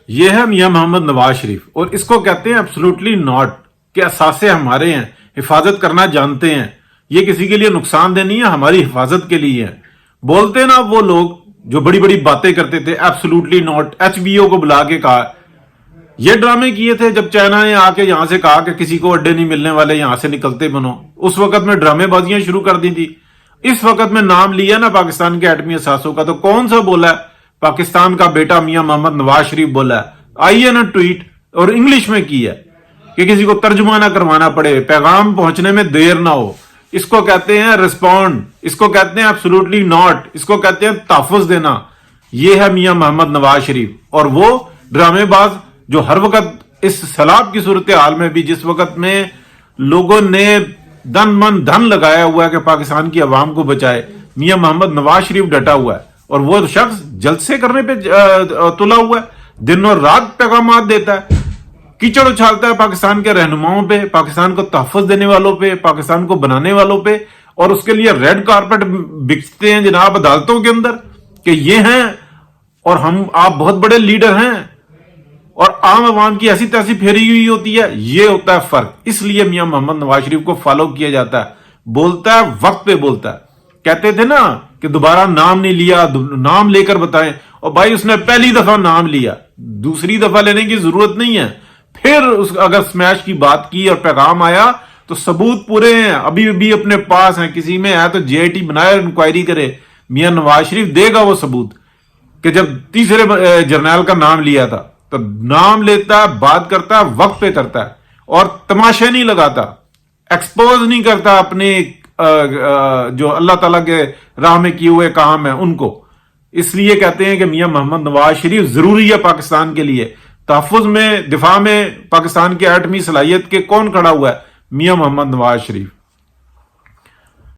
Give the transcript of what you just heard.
یہ ہے میاں محمد نواز شریف، اور اس کو کہتے ہیں ایبسولوٹلی ناٹ کہ اثاثے ہمارے ہیں، حفاظت کرنا جانتے ہیں، یہ کسی کے لیے نقصان دہ نہیں ہے، ہماری حفاظت کے لیے ہے۔ بولتے نا وہ لوگ جو بڑی بڑی باتیں کرتے تھے، absolutely not, H B O کو بلا کے کہا، یہ ڈرامے کیے تھے جب چائنا نے آ کے یہاں سے کہا کہ کسی کو اڈے نہیں ملنے والے، یہاں سے نکلتے بنو، اس وقت میں ڈرامے بازیاں شروع کر دی تھی۔ اس وقت میں نام لیا نا پاکستان کے ایٹمی اثاثوں کا، تو کون سا بولا ہے؟ پاکستان کا بیٹا میاں محمد نواز شریف بولا ہے، آئیے نا ٹویٹ، اور انگلش میں کی ہے کہ کسی کو ترجمہ نہ کروانا پڑے، پیغام پہنچنے میں دیر نہ ہو۔ اس کو کہتے ہیں رسپونڈ، اس کو کہتے ہیں ایبسولوٹلی ناٹ، اس کو کہتے ہیں تحفظ دینا۔ یہ ہے میاں محمد نواز شریف، اور وہ ڈرامے باز جو ہر وقت اس سیلاب کی صورتحال میں بھی، جس وقت میں لوگوں نے دن من دھن لگایا ہوا ہے کہ پاکستان کی عوام کو بچائے، میاں محمد نواز شریف ڈٹا ہوا ہے، اور وہ شخص جلسے کرنے پہ تلا ہوا ہے، دن اور رات پیغامات دیتا ہے، کیچڑ اچھالتا ہے پاکستان کے رہنماؤں پہ، پاکستان کو تحفظ دینے والوں پہ، پاکستان کو بنانے والوں پہ، اور اس کے لیے ریڈ کارپٹ بکتے ہیں جناب عدالتوں کے اندر کہ یہ ہیں اور آپ بہت بڑے لیڈر ہیں، اور عام عوام کی ایسی تیسی پھیری ہوئی ہوتی ہے۔ یہ ہوتا ہے فرق، اس لیے میاں محمد نواز شریف کو فالو کیا جاتا ہے، بولتا ہے وقت پہ بولتا ہے۔ کہتے تھے نا کہ دوبارہ نام نہیں لیا، نام لے کر بتائیں، اور بھائی اس نے پہلی دفعہ نام لیا، دوسری دفعہ لینے کی ضرورت نہیں ہے۔ پھر اگر سمیش کی بات کی اور پیغام آیا تو ثبوت پورے ہیں، ابھی بھی اپنے پاس ہیں، کسی میں ہے تو جے آئی ٹی بنائے، انکوائری کرے، میاں نواز شریف دے گا وہ ثبوت کہ جب تیسرے جرنیل کا نام لیا تھا تو نام لیتا ہے، بات کرتا ہے، وقت پہ کرتا ہے، اور تماشے نہیں لگاتا، ایکسپوز نہیں کرتا اپنے جو اللہ تعالیٰ کے راہ میں کیے ہوئے کام ہیں ان کو۔ اس لیے کہتے ہیں کہ میاں محمد نواز شریف ضروری ہے پاکستان کے لیے، تحفظ میں، دفاع میں پاکستان کی ایٹمی صلاحیت کے کون کھڑا ہوا ہے؟ میاں محمد نواز شریف۔